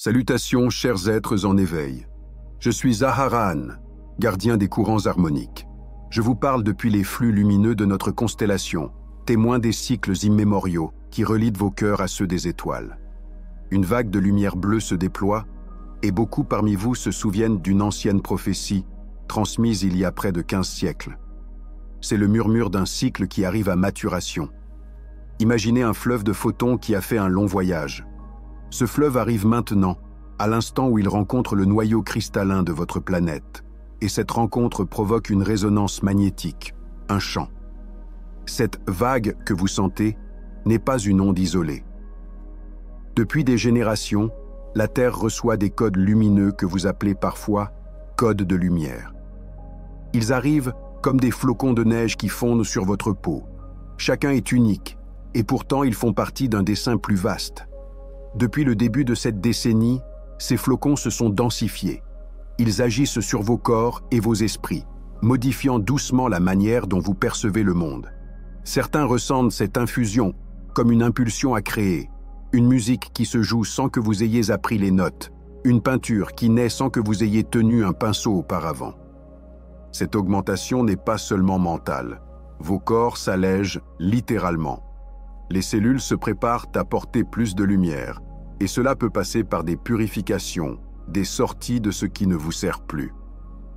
Salutations, chers êtres en éveil. Je suis Aharan, gardien des courants harmoniques. Je vous parle depuis les flux lumineux de notre constellation, témoin des cycles immémoriaux qui relient vos cœurs à ceux des étoiles. Une vague de lumière bleue se déploie, et beaucoup parmi vous se souviennent d'une ancienne prophétie, transmise il y a près de 15 siècles. C'est le murmure d'un cycle qui arrive à maturation. Imaginez un fleuve de photons qui a fait un long voyage. Ce fleuve arrive maintenant, à l'instant où il rencontre le noyau cristallin de votre planète, et cette rencontre provoque une résonance magnétique, un champ. Cette vague que vous sentez n'est pas une onde isolée. Depuis des générations, la Terre reçoit des codes lumineux que vous appelez parfois codes de lumière. Ils arrivent comme des flocons de neige qui fondent sur votre peau. Chacun est unique, et pourtant ils font partie d'un dessin plus vaste. Depuis le début de cette décennie, ces flocons se sont densifiés. Ils agissent sur vos corps et vos esprits, modifiant doucement la manière dont vous percevez le monde. Certains ressentent cette infusion comme une impulsion à créer, une musique qui se joue sans que vous ayez appris les notes, une peinture qui naît sans que vous ayez tenu un pinceau auparavant. Cette augmentation n'est pas seulement mentale. Vos corps s'allègent littéralement. Les cellules se préparent à porter plus de lumière, et cela peut passer par des purifications, des sorties de ce qui ne vous sert plus.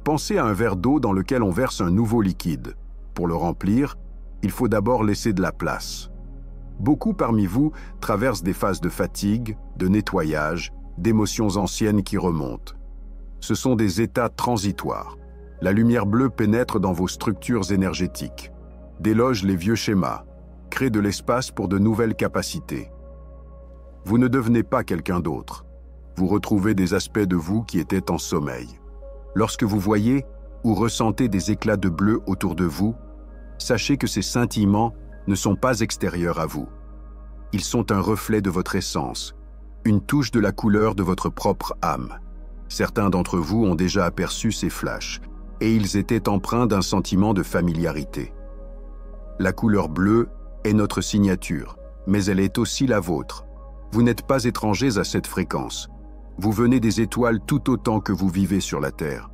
Pensez à un verre d'eau dans lequel on verse un nouveau liquide. Pour le remplir, il faut d'abord laisser de la place. Beaucoup parmi vous traversent des phases de fatigue, de nettoyage, d'émotions anciennes qui remontent. Ce sont des états transitoires. La lumière bleue pénètre dans vos structures énergétiques, déloge les vieux schémas, crée de l'espace pour de nouvelles capacités. Vous ne devenez pas quelqu'un d'autre. Vous retrouvez des aspects de vous qui étaient en sommeil. Lorsque vous voyez ou ressentez des éclats de bleu autour de vous, sachez que ces scintillements ne sont pas extérieurs à vous. Ils sont un reflet de votre essence, une touche de la couleur de votre propre âme. Certains d'entre vous ont déjà aperçu ces flashs, et ils étaient empreints d'un sentiment de familiarité. La couleur bleue est notre signature, mais elle est aussi la vôtre. Vous n'êtes pas étrangers à cette fréquence. Vous venez des étoiles tout autant que vous vivez sur la Terre.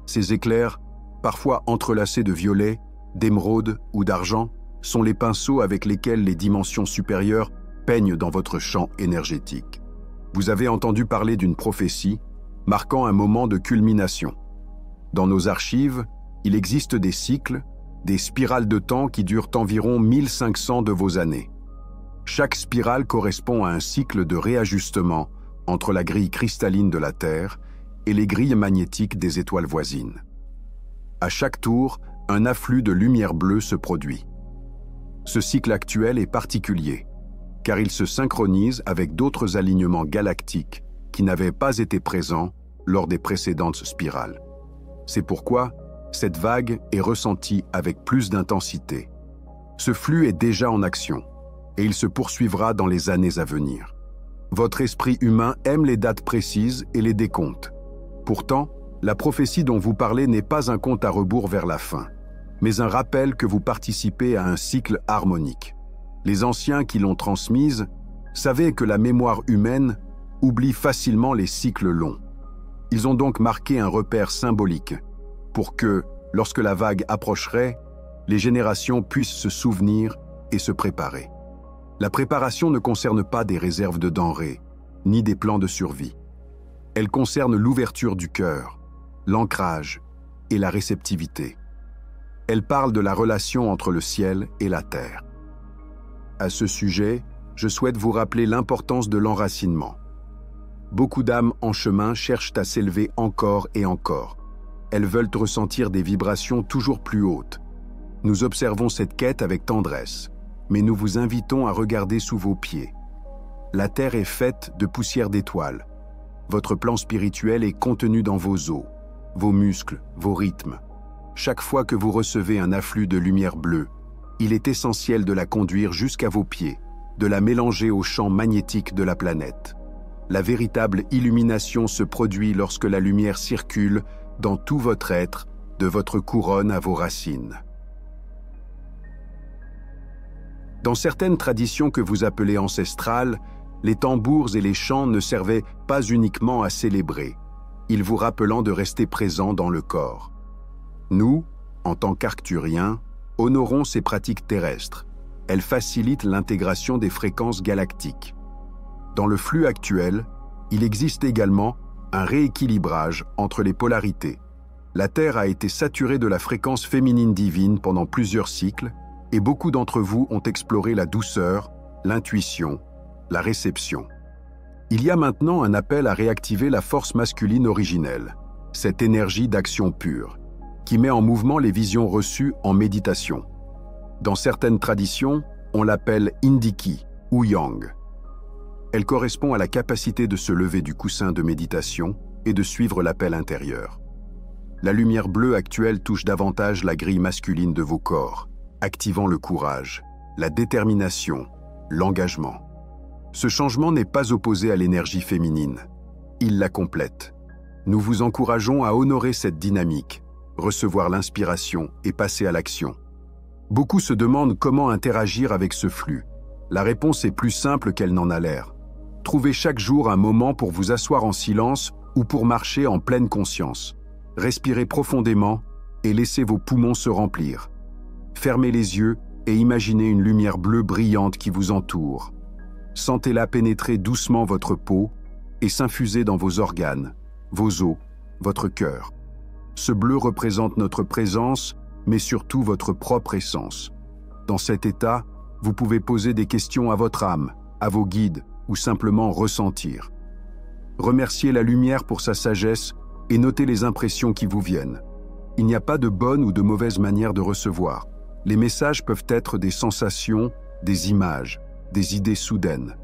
Ces éclairs, parfois entrelacés de violet, d'émeraude ou d'argent, sont les pinceaux avec lesquels les dimensions supérieures peignent dans votre champ énergétique. Vous avez entendu parler d'une prophétie marquant un moment de culmination. Dans nos archives, il existe des cycles, des spirales de temps qui durent environ 1500 de vos années. Chaque spirale correspond à un cycle de réajustement entre la grille cristalline de la Terre et les grilles magnétiques des étoiles voisines. À chaque tour, un afflux de lumière bleue se produit. Ce cycle actuel est particulier, car il se synchronise avec d'autres alignements galactiques qui n'avaient pas été présents lors des précédentes spirales. C'est pourquoi cette vague est ressentie avec plus d'intensité. Ce flux est déjà en action, et il se poursuivra dans les années à venir. Votre esprit humain aime les dates précises et les décomptes. Pourtant, la prophétie dont vous parlez n'est pas un compte à rebours vers la fin, mais un rappel que vous participez à un cycle harmonique. Les anciens qui l'ont transmise savaient que la mémoire humaine oublie facilement les cycles longs. Ils ont donc marqué un repère symbolique pour que, lorsque la vague approcherait, les générations puissent se souvenir et se préparer. La préparation ne concerne pas des réserves de denrées, ni des plans de survie. Elle concerne l'ouverture du cœur, l'ancrage et la réceptivité. Elle parle de la relation entre le ciel et la terre. À ce sujet, je souhaite vous rappeler l'importance de l'enracinement. Beaucoup d'âmes en chemin cherchent à s'élever encore et encore. Elles veulent ressentir des vibrations toujours plus hautes. Nous observons cette quête avec tendresse, mais nous vous invitons à regarder sous vos pieds. La Terre est faite de poussière d'étoiles. Votre plan spirituel est contenu dans vos os, vos muscles, vos rythmes. Chaque fois que vous recevez un afflux de lumière bleue, il est essentiel de la conduire jusqu'à vos pieds, de la mélanger au champ magnétique de la planète. La véritable illumination se produit lorsque la lumière circule dans tout votre être, de votre couronne à vos racines. Dans certaines traditions que vous appelez ancestrales, Les tambours et les chants ne servaient pas uniquement à célébrer, ils vous rappelant de rester présent dans le corps. Nous, en tant qu'Arcturiens, honorons ces pratiques terrestres. Elles facilitent l'intégration des fréquences galactiques. Dans le flux actuel, il existe également un rééquilibrage entre les polarités. La Terre a été saturée de la fréquence féminine divine pendant plusieurs cycles, et beaucoup d'entre vous ont exploré la douceur, l'intuition, la réception. Il y a maintenant un appel à réactiver la force masculine originelle, cette énergie d'action pure, qui met en mouvement les visions reçues en méditation. Dans certaines traditions, on l'appelle Indiki ou Yang. Elle correspond à la capacité de se lever du coussin de méditation et de suivre l'appel intérieur. La lumière bleue actuelle touche davantage la grille masculine de vos corps, activant le courage, la détermination, l'engagement. Ce changement n'est pas opposé à l'énergie féminine. Il la complète. Nous vous encourageons à honorer cette dynamique, recevoir l'inspiration et passer à l'action. Beaucoup se demandent comment interagir avec ce flux. La réponse est plus simple qu'elle n'en a l'air. Trouvez chaque jour un moment pour vous asseoir en silence ou pour marcher en pleine conscience. Respirez profondément et laissez vos poumons se remplir. Fermez les yeux et imaginez une lumière bleue brillante qui vous entoure. Sentez-la pénétrer doucement votre peau et s'infuser dans vos organes, vos os, votre cœur. Ce bleu représente notre présence, mais surtout votre propre essence. Dans cet état, vous pouvez poser des questions à votre âme, à vos guides, ou simplement ressentir. Remerciez la lumière pour sa sagesse et notez les impressions qui vous viennent. Il n'y a pas de bonne ou de mauvaise manière de recevoir. Les messages peuvent être des sensations, des images, des idées soudaines.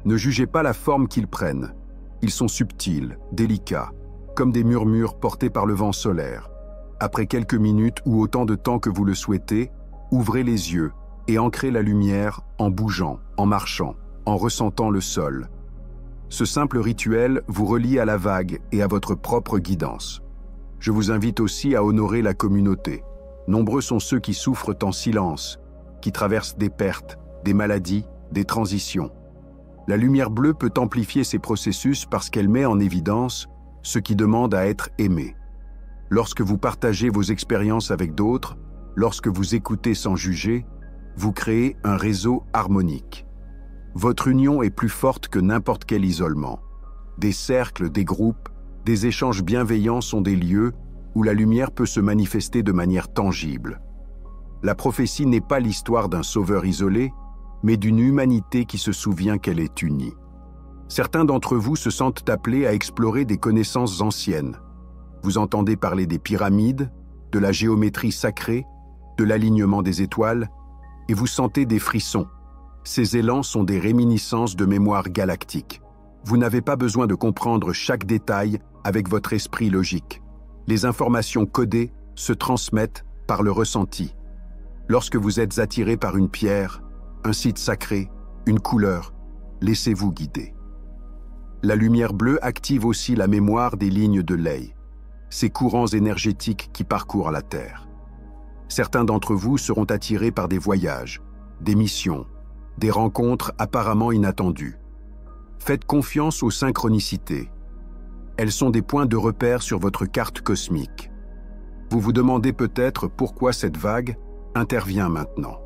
Ne jugez pas la forme qu'ils prennent. Ils sont subtils, délicats, comme des murmures portés par le vent solaire. Après quelques minutes ou autant de temps que vous le souhaitez, ouvrez les yeux et ancrez la lumière en bougeant, en marchant, en ressentant le sol. Ce simple rituel vous relie à la vague et à votre propre guidance. Je vous invite aussi à honorer la communauté. Nombreux sont ceux qui souffrent en silence, qui traversent des pertes, des maladies, des transitions. La lumière bleue peut amplifier ces processus parce qu'elle met en évidence ce qui demande à être aimé. Lorsque vous partagez vos expériences avec d'autres, lorsque vous écoutez sans juger, vous créez un réseau harmonique. Votre union est plus forte que n'importe quel isolement. Des cercles, des groupes, des échanges bienveillants sont des lieux où la lumière peut se manifester de manière tangible. La prophétie n'est pas l'histoire d'un sauveur isolé, mais d'une humanité qui se souvient qu'elle est unie. Certains d'entre vous se sentent appelés à explorer des connaissances anciennes. Vous entendez parler des pyramides, de la géométrie sacrée, de l'alignement des étoiles, et vous sentez des frissons. Ces élans sont des réminiscences de mémoire galactique. Vous n'avez pas besoin de comprendre chaque détail avec votre esprit logique. Les informations codées se transmettent par le ressenti. Lorsque vous êtes attiré par une pierre, un site sacré, une couleur, laissez-vous guider. La lumière bleue active aussi la mémoire des lignes de Ley, ces courants énergétiques qui parcourent la Terre. Certains d'entre vous seront attirés par des voyages, des missions, des rencontres apparemment inattendues. Faites confiance aux synchronicités. Elles sont des points de repère sur votre carte cosmique. Vous vous demandez peut-être pourquoi cette vague intervient maintenant.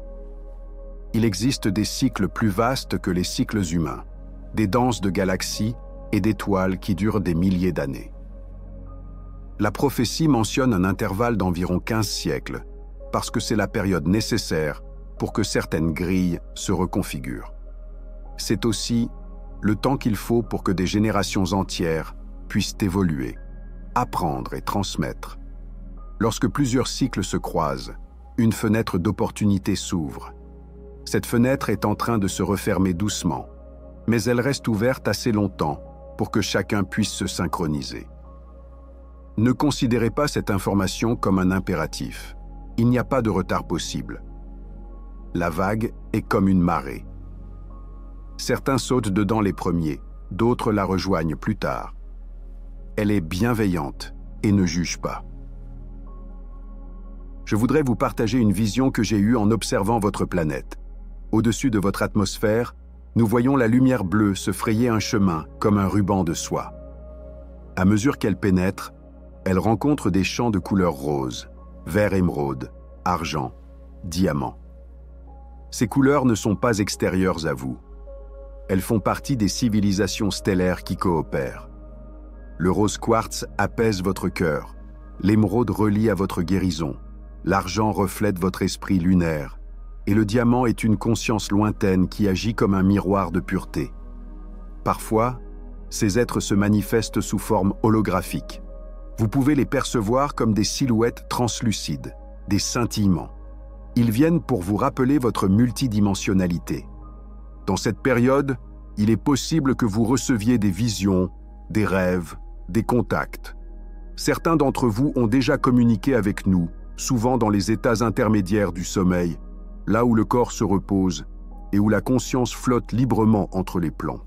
Il existe des cycles plus vastes que les cycles humains, des danses de galaxies et d'étoiles qui durent des milliers d'années. La prophétie mentionne un intervalle d'environ 15 siècles, parce que c'est la période nécessaire pour que certaines grilles se reconfigurent. C'est aussi le temps qu'il faut pour que des générations entières puissent évoluer, apprendre et transmettre. Lorsque plusieurs cycles se croisent, une fenêtre d'opportunité s'ouvre. Cette fenêtre est en train de se refermer doucement, mais elle reste ouverte assez longtemps pour que chacun puisse se synchroniser. Ne considérez pas cette information comme un impératif. Il n'y a pas de retard possible. La vague est comme une marée. Certains sautent dedans les premiers, d'autres la rejoignent plus tard. Elle est bienveillante et ne juge pas. Je voudrais vous partager une vision que j'ai eue en observant votre planète. Au-dessus de votre atmosphère, Nous voyons la lumière bleue se frayer un chemin comme un ruban de soie. À mesure qu'elle pénètre, elle rencontre des champs de couleur rose, vert émeraude, argent, diamant. Ces couleurs ne sont pas extérieures à vous. Elles font partie des civilisations stellaires qui coopèrent. Le rose quartz apaise votre cœur, l'émeraude relie à votre guérison, l'argent reflète votre esprit lunaire, et le diamant est une conscience lointaine qui agit comme un miroir de pureté. Parfois, ces êtres se manifestent sous forme holographique. Vous pouvez les percevoir comme des silhouettes translucides, des scintillements. Ils viennent pour vous rappeler votre multidimensionnalité. Dans cette période, il est possible que vous receviez des visions, des rêves, des contacts. Certains d'entre vous ont déjà communiqué avec nous, souvent dans les états intermédiaires du sommeil, là où le corps se repose et où la conscience flotte librement entre les plans.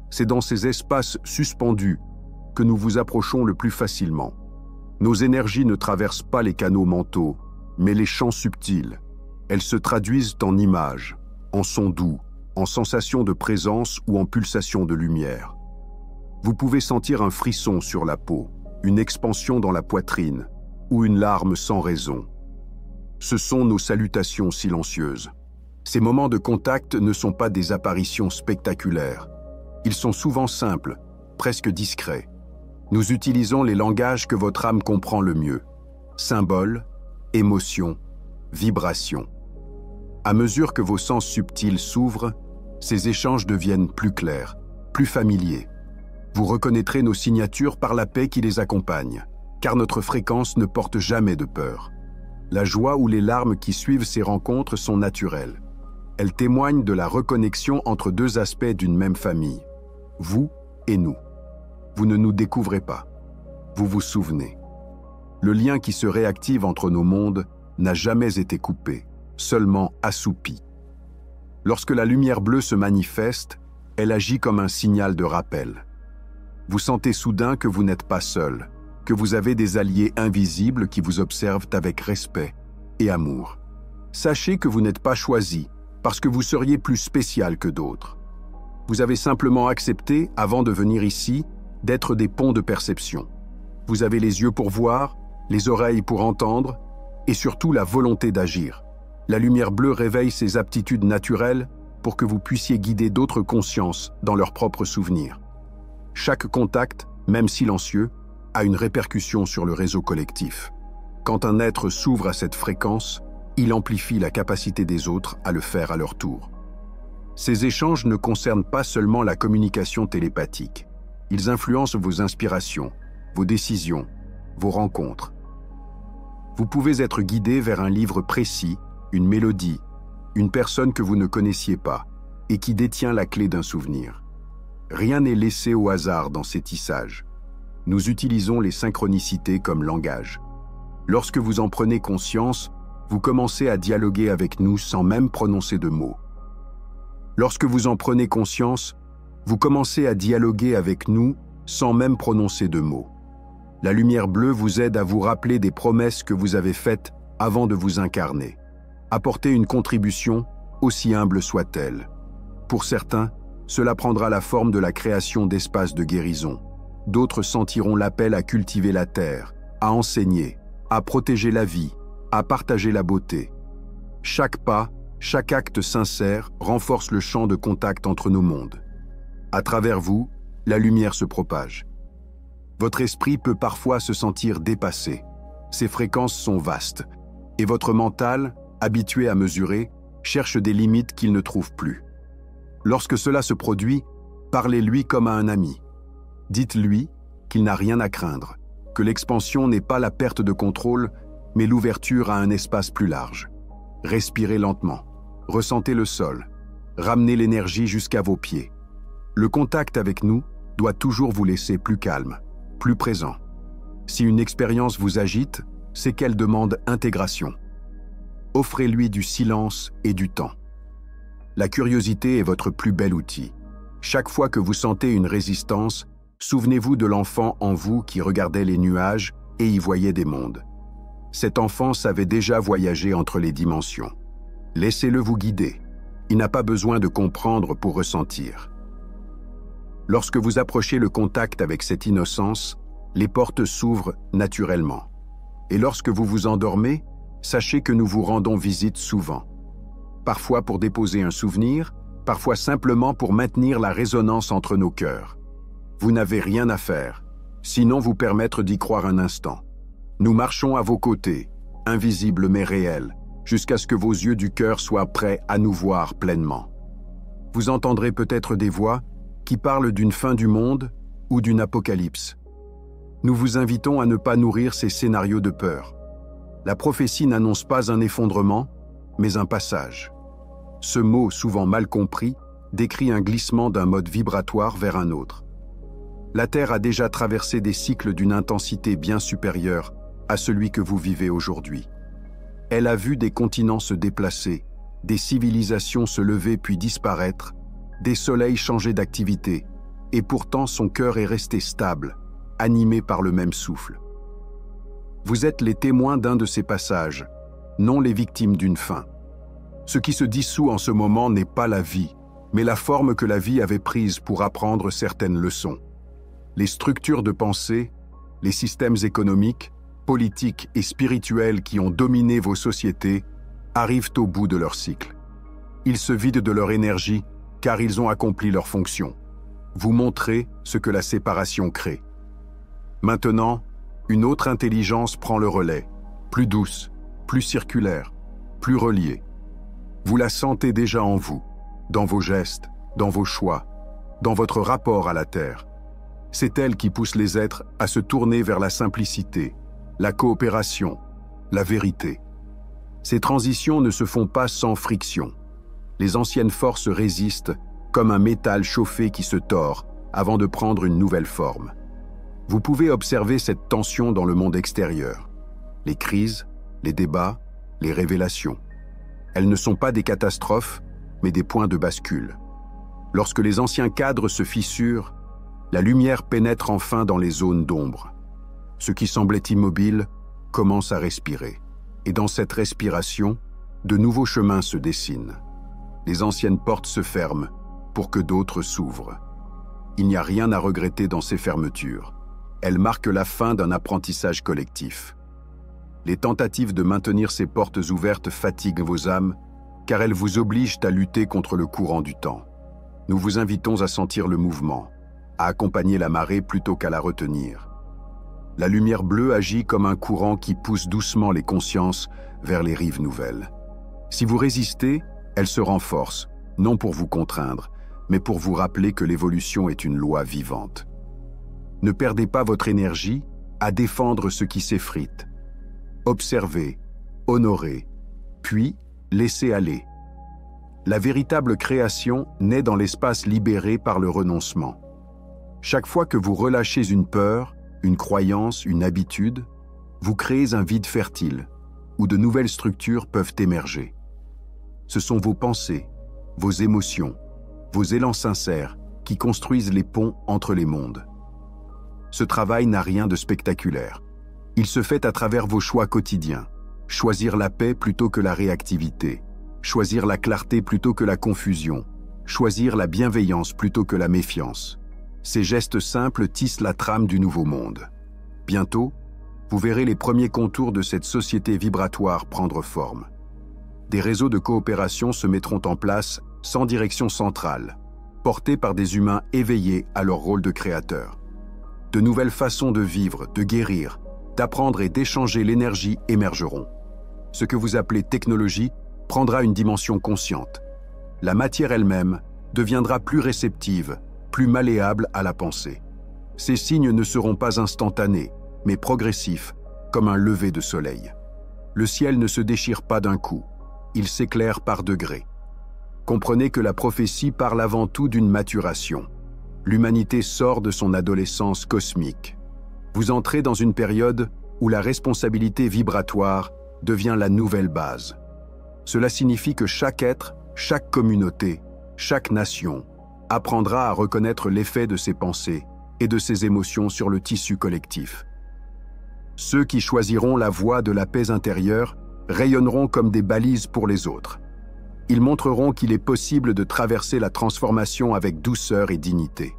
C'est dans ces espaces suspendus que nous vous approchons le plus facilement. Nos énergies ne traversent pas les canaux mentaux, mais les champs subtils. Elles se traduisent en images, en sons doux, en sensations de présence ou en pulsations de lumière. Vous pouvez sentir un frisson sur la peau, une expansion dans la poitrine ou une larme sans raison. Ce sont nos salutations silencieuses. Ces moments de contact ne sont pas des apparitions spectaculaires. Ils sont souvent simples, presque discrets. Nous utilisons les langages que votre âme comprend le mieux. Symboles, émotions, vibrations. À mesure que vos sens subtils s'ouvrent, ces échanges deviennent plus clairs, plus familiers. Vous reconnaîtrez nos signatures par la paix qui les accompagne, car notre fréquence ne porte jamais de peur. La joie ou les larmes qui suivent ces rencontres sont naturelles. Elles témoignent de la reconnexion entre deux aspects d'une même famille, vous et nous. Vous ne nous découvrez pas. Vous vous souvenez. Le lien qui se réactive entre nos mondes n'a jamais été coupé, seulement assoupi. Lorsque la lumière bleue se manifeste, elle agit comme un signal de rappel. Vous sentez soudain que vous n'êtes pas seul, que vous avez des alliés invisibles qui vous observent avec respect et amour. Sachez que vous n'êtes pas choisi parce que vous seriez plus spécial que d'autres. Vous avez simplement accepté, avant de venir ici, d'être des ponts de perception. Vous avez les yeux pour voir, les oreilles pour entendre, et surtout la volonté d'agir. La lumière bleue réveille ces aptitudes naturelles pour que vous puissiez guider d'autres consciences dans leurs propres souvenirs. Chaque contact, même silencieux, a une répercussion sur le réseau collectif. Quand un être s'ouvre à cette fréquence, il amplifie la capacité des autres à le faire à leur tour. Ces échanges ne concernent pas seulement la communication télépathique. Ils influencent vos inspirations, vos décisions, vos rencontres. Vous pouvez être guidé vers un livre précis, une mélodie, une personne que vous ne connaissiez pas et qui détient la clé d'un souvenir. Rien n'est laissé au hasard dans ces tissages. Nous utilisons les synchronicités comme langage. Lorsque vous en prenez conscience, vous commencez à dialoguer avec nous sans même prononcer de mots. Lorsque vous en prenez conscience, vous commencez à dialoguer avec nous sans même prononcer de mots. La lumière bleue vous aide à vous rappeler des promesses que vous avez faites avant de vous incarner. Apportez une contribution, aussi humble soit-elle. Pour certains, cela prendra la forme de la création d'espaces de guérison. D'autres sentiront l'appel à cultiver la terre, à enseigner, à protéger la vie, à partager la beauté. Chaque pas, chaque acte sincère renforce le champ de contact entre nos mondes. À travers vous, la lumière se propage. Votre esprit peut parfois se sentir dépassé. Ses fréquences sont vastes, et votre mental, habitué à mesurer, cherche des limites qu'il ne trouve plus. Lorsque cela se produit, parlez-lui comme à un ami. Dites-lui qu'il n'a rien à craindre, que l'expansion n'est pas la perte de contrôle, mais l'ouverture à un espace plus large. Respirez lentement, ressentez le sol, ramenez l'énergie jusqu'à vos pieds. Le contact avec nous doit toujours vous laisser plus calme, plus présent. Si une expérience vous agite, c'est qu'elle demande intégration. Offrez-lui du silence et du temps. La curiosité est votre plus bel outil. Chaque fois que vous sentez une résistance, souvenez-vous de l'enfant en vous qui regardait les nuages et y voyait des mondes. Cet enfant savait déjà voyager entre les dimensions. Laissez-le vous guider. Il n'a pas besoin de comprendre pour ressentir. Lorsque vous approchez le contact avec cette innocence, les portes s'ouvrent naturellement. Et lorsque vous vous endormez, sachez que nous vous rendons visite souvent. Parfois pour déposer un souvenir, parfois simplement pour maintenir la résonance entre nos cœurs. Vous n'avez rien à faire, sinon vous permettre d'y croire un instant. Nous marchons à vos côtés, invisibles mais réels, jusqu'à ce que vos yeux du cœur soient prêts à nous voir pleinement. Vous entendrez peut-être des voix qui parlent d'une fin du monde ou d'une apocalypse. Nous vous invitons à ne pas nourrir ces scénarios de peur. La prophétie n'annonce pas un effondrement, mais un passage. Ce mot, souvent mal compris, décrit un glissement d'un mode vibratoire vers un autre. La Terre a déjà traversé des cycles d'une intensité bien supérieure à celui que vous vivez aujourd'hui. Elle a vu des continents se déplacer, des civilisations se lever puis disparaître, des soleils changer d'activité, et pourtant son cœur est resté stable, animé par le même souffle. Vous êtes les témoins d'un de ces passages, non les victimes d'une fin. Ce qui se dissout en ce moment n'est pas la vie, mais la forme que la vie avait prise pour apprendre certaines leçons. Les structures de pensée, les systèmes économiques, politiques et spirituels qui ont dominé vos sociétés arrivent au bout de leur cycle. Ils se vident de leur énergie car ils ont accompli leur fonction. Vous montrez ce que la séparation crée. Maintenant, une autre intelligence prend le relais, plus douce, plus circulaire, plus reliée. Vous la sentez déjà en vous, dans vos gestes, dans vos choix, dans votre rapport à la Terre. C'est elle qui pousse les êtres à se tourner vers la simplicité, la coopération, la vérité. Ces transitions ne se font pas sans friction. Les anciennes forces résistent comme un métal chauffé qui se tord avant de prendre une nouvelle forme. Vous pouvez observer cette tension dans le monde extérieur. Les crises, les débats, les révélations. Elles ne sont pas des catastrophes, mais des points de bascule. Lorsque les anciens cadres se fissurent, la lumière pénètre enfin dans les zones d'ombre. Ce qui semblait immobile commence à respirer. Et dans cette respiration, de nouveaux chemins se dessinent. Les anciennes portes se ferment pour que d'autres s'ouvrent. Il n'y a rien à regretter dans ces fermetures. Elles marquent la fin d'un apprentissage collectif. Les tentatives de maintenir ces portes ouvertes fatiguent vos âmes, car elles vous obligent à lutter contre le courant du temps. Nous vous invitons à sentir le mouvement, à accompagner la marée plutôt qu'à la retenir. La lumière bleue agit comme un courant qui pousse doucement les consciences vers les rives nouvelles. Si vous résistez, elle se renforce, non pour vous contraindre, mais pour vous rappeler que l'évolution est une loi vivante. Ne perdez pas votre énergie à défendre ce qui s'effrite. Observez, honorez, puis laissez aller. La véritable création naît dans l'espace libéré par le renoncement. Chaque fois que vous relâchez une peur, une croyance, une habitude, vous créez un vide fertile, où de nouvelles structures peuvent émerger. Ce sont vos pensées, vos émotions, vos élans sincères qui construisent les ponts entre les mondes. Ce travail n'a rien de spectaculaire. Il se fait à travers vos choix quotidiens. Choisir la paix plutôt que la réactivité. Choisir la clarté plutôt que la confusion. Choisir la bienveillance plutôt que la méfiance. Ces gestes simples tissent la trame du nouveau monde. Bientôt, vous verrez les premiers contours de cette société vibratoire prendre forme. Des réseaux de coopération se mettront en place sans direction centrale, portés par des humains éveillés à leur rôle de créateurs. De nouvelles façons de vivre, de guérir, d'apprendre et d'échanger l'énergie émergeront. Ce que vous appelez technologie prendra une dimension consciente. La matière elle-même deviendra plus réceptive, plus malléable à la pensée. Ces signes ne seront pas instantanés, mais progressifs, comme un lever de soleil. Le ciel ne se déchire pas d'un coup, il s'éclaire par degrés. Comprenez que la prophétie parle avant tout d'une maturation. L'humanité sort de son adolescence cosmique. Vous entrez dans une période où la responsabilité vibratoire devient la nouvelle base. Cela signifie que chaque être, chaque communauté, chaque nation apprendra à reconnaître l'effet de ses pensées et de ses émotions sur le tissu collectif. Ceux qui choisiront la voie de la paix intérieure rayonneront comme des balises pour les autres. Ils montreront qu'il est possible de traverser la transformation avec douceur et dignité.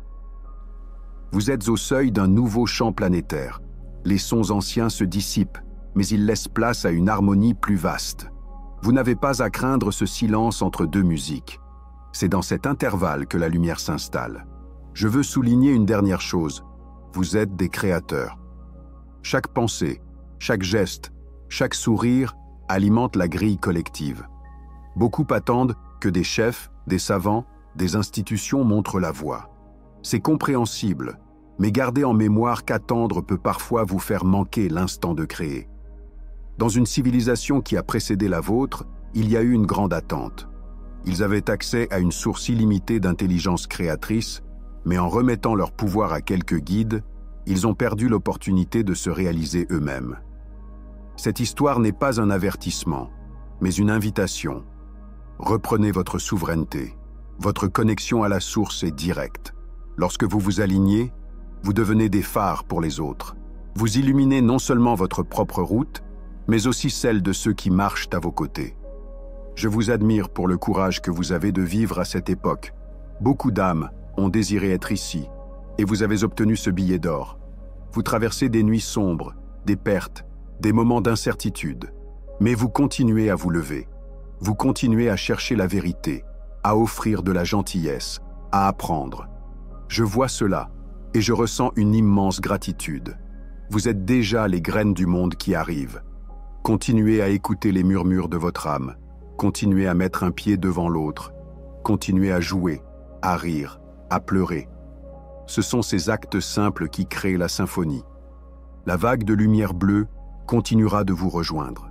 Vous êtes au seuil d'un nouveau champ planétaire. Les sons anciens se dissipent, mais ils laissent place à une harmonie plus vaste. Vous n'avez pas à craindre ce silence entre deux musiques. C'est dans cet intervalle que la lumière s'installe. Je veux souligner une dernière chose. Vous êtes des créateurs. Chaque pensée, chaque geste, chaque sourire alimente la grille collective. Beaucoup attendent que des chefs, des savants, des institutions montrent la voie. C'est compréhensible, mais gardez en mémoire qu'attendre peut parfois vous faire manquer l'instant de créer. Dans une civilisation qui a précédé la vôtre, il y a eu une grande attente. Ils avaient accès à une source illimitée d'intelligence créatrice, mais en remettant leur pouvoir à quelques guides, ils ont perdu l'opportunité de se réaliser eux-mêmes. Cette histoire n'est pas un avertissement, mais une invitation. Reprenez votre souveraineté. Votre connexion à la source est directe. Lorsque vous vous alignez, vous devenez des phares pour les autres. Vous illuminez non seulement votre propre route, mais aussi celle de ceux qui marchent à vos côtés. Je vous admire pour le courage que vous avez de vivre à cette époque. Beaucoup d'âmes ont désiré être ici, et vous avez obtenu ce billet d'or. Vous traversez des nuits sombres, des pertes, des moments d'incertitude, mais vous continuez à vous lever. Vous continuez à chercher la vérité, à offrir de la gentillesse, à apprendre. Je vois cela, et je ressens une immense gratitude. Vous êtes déjà les graines du monde qui arrivent. Continuez à écouter les murmures de votre âme. Continuez à mettre un pied devant l'autre. Continuez à jouer, à rire, à pleurer. Ce sont ces actes simples qui créent la symphonie. La vague de lumière bleue continuera de vous rejoindre.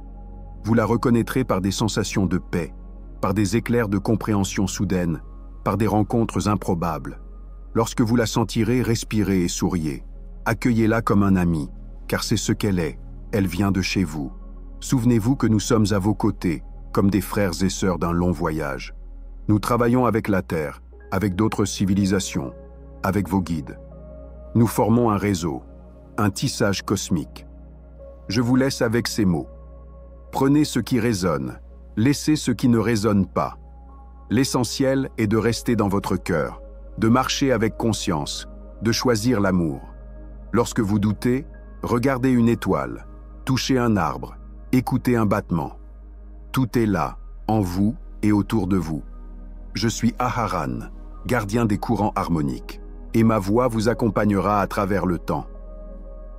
Vous la reconnaîtrez par des sensations de paix, par des éclairs de compréhension soudaine, par des rencontres improbables. Lorsque vous la sentirez, respirez et souriez. Accueillez-la comme un ami, car c'est ce qu'elle est. Elle vient de chez vous. Souvenez-vous que nous sommes à vos côtés, comme des frères et sœurs d'un long voyage. Nous travaillons avec la Terre, avec d'autres civilisations, avec vos guides. Nous formons un réseau, un tissage cosmique. Je vous laisse avec ces mots. Prenez ce qui résonne, laissez ce qui ne résonne pas. L'essentiel est de rester dans votre cœur, de marcher avec conscience, de choisir l'amour. Lorsque vous doutez, regardez une étoile, touchez un arbre, écoutez un battement. Tout est là, en vous et autour de vous. Je suis Aharan, gardien des courants harmoniques, et ma voix vous accompagnera à travers le temps.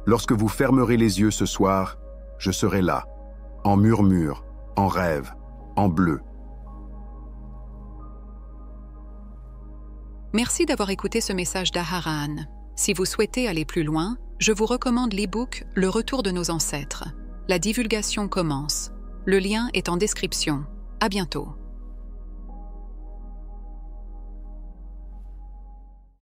Lorsque vous fermerez les yeux ce soir, je serai là, en murmure, en rêve, en bleu. Merci d'avoir écouté ce message d'Aharan. Si vous souhaitez aller plus loin, je vous recommande l'e-book « Le retour de nos ancêtres ». La divulgation commence. Le lien est en description. À bientôt.